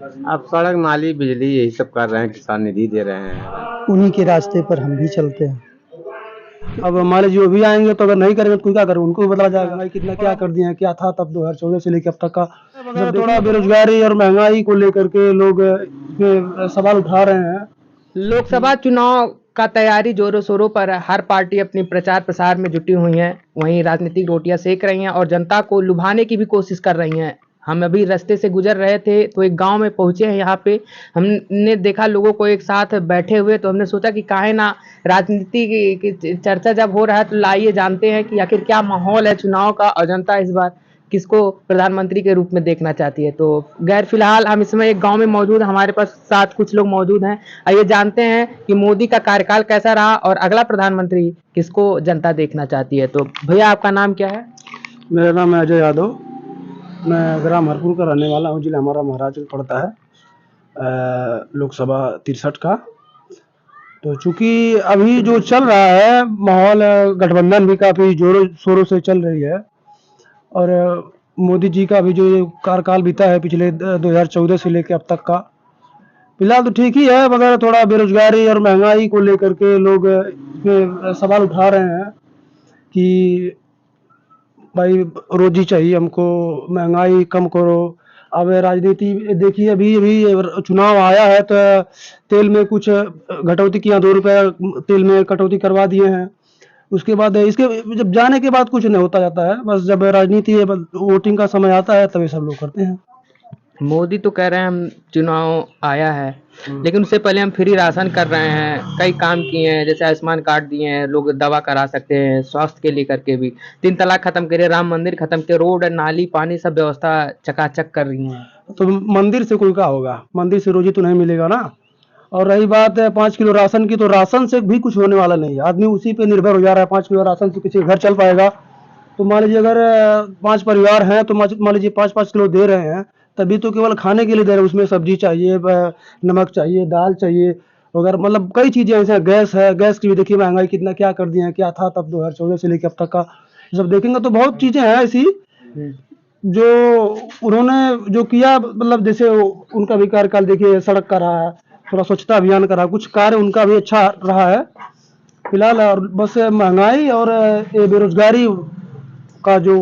अब सड़क नाली बिजली यही सब कर रहे हैं, किसान निधि दे रहे हैं। उन्हीं के रास्ते पर हम भी चलते हैं। अब मान लीजिए वो भी आएंगे तो अगर नहीं करेंगे तो कोई क्या करे, उनको भी बदला जाएगा। भाई कितना क्या कर दिए हैं, क्या था तब 2014 से लेकर अब तक का। जब थोड़ा बेरोजगारी और महंगाई को लेकर के लोग इसमें सवाल उठा रहे हैं। लोकसभा चुनाव का तैयारी जोरों शोरों पर है। हर पार्टी अपनी प्रचार प्रसार में जुटी हुई है, वहीं राजनीतिक रोटियां सेक रही हैं और जनता को लुभाने की भी कोशिश कर रही हैं। हम अभी रास्ते से गुजर रहे थे तो एक गांव में पहुंचे हैं। यहाँ पे हमने देखा लोगों को एक साथ बैठे हुए, तो हमने सोचा कि काहे ना राजनीति की चर्चा जब हो रहा है तो लाइए जानते हैं कि आखिर क्या माहौल है चुनाव का और जनता इस बार किसको प्रधानमंत्री के रूप में देखना चाहती है। तो गैर फिलहाल हम इस समय एक गांव में मौजूद, हमारे पास साथ कुछ लोग मौजूद हैं। आइए जानते हैं कि मोदी का कार्यकाल कैसा रहा और अगला प्रधानमंत्री किसको जनता देखना चाहती है। तो भैया आपका नाम क्या है? मेरा नाम है अजय यादव। मैं ग्राम हरपुर का रहने वाला हूँ। जिला हमारा महाराजगंज पड़ता है। लोकसभा 63 का। तो चूंकि अभी जो चल रहा है माहौल, गठबंधन भी काफ़ी जोरों शोरों से चल रही है। और मोदी जी का भी जो ये कार्यकाल बीता है पिछले 2014 से लेकर अब तक का, फिलहाल तो ठीक ही है, मगर थोड़ा बेरोजगारी और महंगाई को लेकर के लोग इसमें सवाल उठा रहे हैं कि भाई रोजी चाहिए हमको, महंगाई कम करो। अब राजनीति देखिए, अभी अभी चुनाव आया है तो तेल में कुछ कटौती किया, 2 रुपये तेल में कटौती करवा दिए हैं। उसके बाद इसके जब जाने के बाद कुछ नहीं होता जाता है, बस जब राजनीति बस वोटिंग का समय आता है तभी सब लोग करते हैं। मोदी तो कह रहे हैं हम चुनाव आया है, लेकिन उससे पहले हम फ्री राशन कर रहे हैं, कई काम किए हैं, जैसे आयुष्मान कार्ड दिए हैं, लोग दवा करा सकते हैं, स्वास्थ्य के लिए करके भी 3 तलाक खत्म करे, राम मंदिर खत्म किए, रोड नाली पानी सब व्यवस्था चकाचक कर रही हैं। तो मंदिर से कोई क्या होगा, मंदिर से रोजी तो नहीं मिलेगा ना। और रही बात है 5 किलो राशन की, तो राशन से भी कुछ होने वाला नहीं है। आदमी उसी पे निर्भर हो जा रहा है। 5 किलो राशन से किसी का घर चल पाएगा? तो मान लीजिए अगर 5 परिवार हैं तो मान लीजिए 5-5 किलो दे रहे हैं, तभी तो केवल खाने के लिए दे रहे हैं। उसमें सब्जी चाहिए, नमक चाहिए, दाल चाहिए, अगर मतलब कई चीज़ें ऐसे हैं। गैस है, गैस की भी देखिए महंगाई कितना क्या कर दिए हैं, क्या था तब 2014 से लेकर अब तक का। जब देखेंगे तो बहुत चीज़ें हैं ऐसी जो उन्होंने जो किया, मतलब जैसे उनका भी कार्यकाल देखिए, सड़क का रहा है, थोड़ा स्वच्छता अभियान का रहा, कुछ कार्य उनका भी अच्छा रहा है फिलहाल। और बस महंगाई और ये बेरोजगारी का जो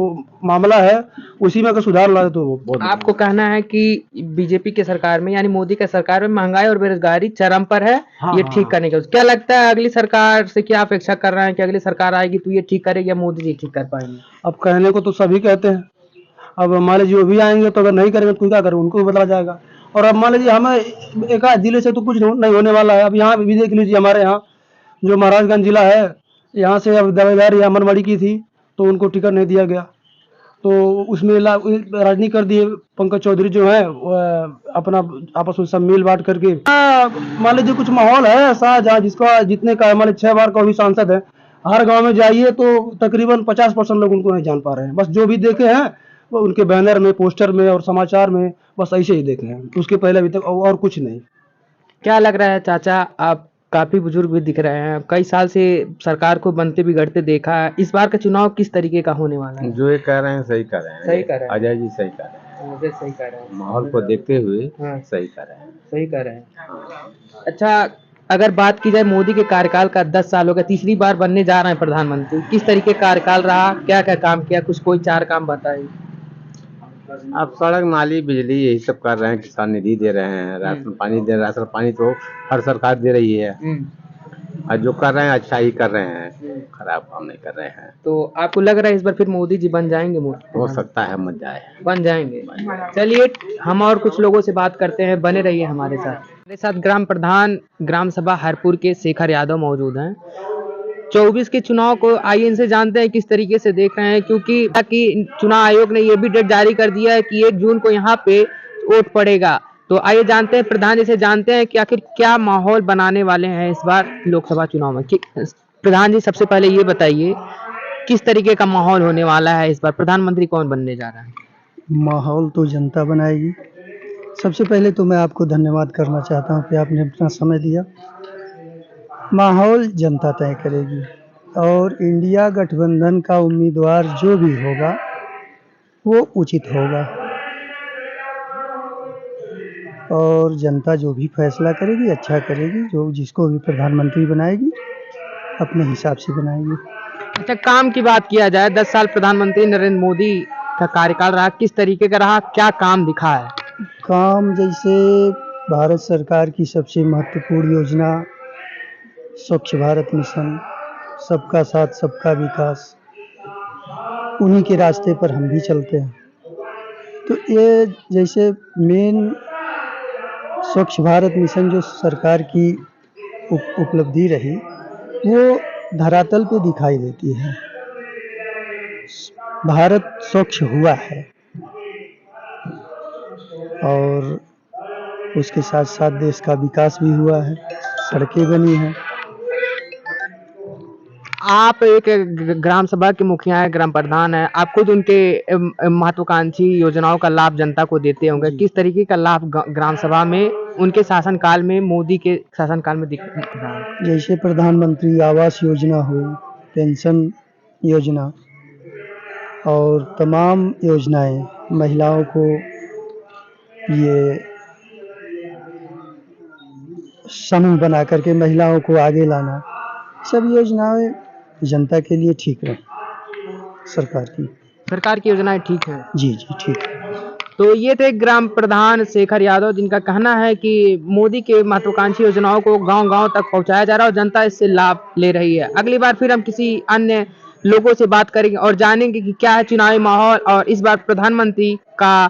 मामला है उसी में अगर सुधार लाए तो बहुत अच्छा आपको कहना है कि बीजेपी के सरकार में यानी मोदी के सरकार में महंगाई और बेरोजगारी चरम पर है, हाँ, ये हाँ, ठीक हाँ। करने का। क्या लगता है अगली सरकार से क्या अपेक्षा कर रहे हैं कि अगली सरकार आएगी तो ये ठीक करेगी या मोदी जी ठीक कर पाएंगे? अब कहने को तो सभी कहते हैं। अब मान लीजिए वो भी आएंगे तो अगर नहीं करेंगे तो कोई क्या करे, उनको भी बदला जाएगा। और अब मान लीजिए हमें एक आध जिले से तो कुछ नहीं होने वाला है। अब यहाँ भी देख लीजिए, हमारे यहाँ जो महाराजगंज जिला है, यहाँ से अब दावेदार या अमनवाड़ी की थी तो उनको टिकट नहीं दिया गया। तो उसमें राजनीति कर दिए। पंकज चौधरी जो है वो, अपना आपस में सब मिल बांट करके मान लीजिए कुछ माहौल है ऐसा, जहाँ जिसका जितने का मान लीजिए 6 बार का भी सांसद है, हर गांव में जाइए तो तकरीबन 50% लोग उनको नहीं जान पा रहे हैं। बस जो भी देखे हैं वो उनके बैनर में, पोस्टर में और समाचार में, बस ऐसे ही देखे हैं। उसके पहले अभी तक और कुछ नहीं। क्या लग रहा है चाचा, आप काफी बुजुर्ग भी दिख रहे हैं, कई साल से सरकार को बनते बिगड़ते देखा है, इस बार का चुनाव किस तरीके का होने वाला है? जो ये कह रहे हैं सही कर रहे हैं। सही कर रहे हैं। अजय जी सही कर रहे हैं। मुझे सही कह रहे हैं। माहौल को देखते हुए हाँ, सही कर रहे हैं। सही कह रहे हैं। अच्छा, अगर बात की जाए मोदी के कार्यकाल का, 10 साल हो गए, तीसरी बार बनने जा रहे हैं प्रधानमंत्री, किस तरीके का कार्यकाल रहा, क्या क्या काम किया, कुछ कोई 4 काम बताइए। अब सड़क नाली बिजली यही सब कर रहे हैं, किसान निधि दे रहे हैं, राशन पानी दे, राशन पानी तो हर सरकार दे रही है। और जो कर रहे हैं अच्छा ही कर रहे हैं, खराब काम नहीं कर रहे हैं। तो आपको लग रहा है इस बार फिर मोदी जी बन जाएंगे? हो सकता है बन जाए। बन जाएंगे। चलिए, हम और कुछ लोगों से बात करते हैं, बने रहिए हमारे साथ। हमारे साथ ग्राम प्रधान ग्राम सभा हरपुर के शेखर यादव मौजूद हैं। 24 के चुनाव को आइए इनसे जानते हैं किस तरीके से देख रहे हैं, क्योंकि चुनाव आयोग ने ये भी डेट जारी कर दिया है कि 1 जून को यहाँ पे वोट पड़ेगा। तो आइए जानते हैं प्रधान जी से, जानते हैं कि आखिर क्या माहौल बनाने वाले हैं इस बार लोकसभा चुनाव में। प्रधान जी, सबसे पहले ये बताइए किस तरीके का माहौल होने वाला है इस बार, प्रधानमंत्री कौन बनने जा रहा है? माहौल तो जनता बनाएगी। सबसे पहले तो मैं आपको धन्यवाद करना चाहता हूँ कि आपने अपना समय दिया। माहौल जनता तय करेगी और इंडिया गठबंधन का उम्मीदवार जो भी होगा वो उचित होगा। और जनता जो भी फैसला करेगी अच्छा करेगी, जो जिसको भी प्रधानमंत्री बनाएगी अपने हिसाब से बनाएगी। अच्छा, काम की बात किया जाए, 10 साल प्रधानमंत्री नरेंद्र मोदी का कार्यकाल रहा, किस तरीके का रहा, क्या काम दिखा है? काम जैसे भारत सरकार की सबसे महत्वपूर्ण योजना स्वच्छ भारत मिशन, सबका साथ सबका विकास, उन्हीं के रास्ते पर हम भी चलते हैं। तो ये जैसे मेन स्वच्छ भारत मिशन जो सरकार की उपलब्धि रही वो धरातल पे दिखाई देती है। भारत स्वच्छ हुआ है और उसके साथ साथ देश का विकास भी हुआ है, सड़कें बनी हैं। आप एक ग्राम सभा के मुखिया हैं, ग्राम प्रधान हैं, आप खुद उनके महत्वाकांक्षी योजनाओं का लाभ जनता को देते होंगे। किस तरीके का लाभ ग्राम सभा में उनके शासनकाल में, मोदी के शासनकाल में दिख रहा है? जैसे प्रधानमंत्री आवास योजना हुई, पेंशन योजना और तमाम योजनाएं, महिलाओं को ये समूह बना करके महिलाओं को आगे लाना, सब योजनाएं जनता के लिए ठीक रहे। सरकार की योजनाएं ठीक है। जी ठीक है। तो ये थे ग्राम प्रधान शेखर यादव, जिनका कहना है कि मोदी के महत्वाकांक्षी योजनाओं को गांव-गांव तक पहुंचाया जा रहा है और जनता इससे लाभ ले रही है। अगली बार फिर हम किसी अन्य लोगों से बात करेंगे और जानेंगे कि क्या है चुनावी माहौल और इस बार प्रधानमंत्री का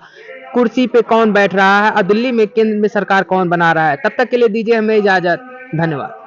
कुर्सी पे कौन बैठ रहा है और दिल्ली में केंद्र में सरकार कौन बना रहा है। तब तक के लिए दीजिए हमें इजाजत। धन्यवाद।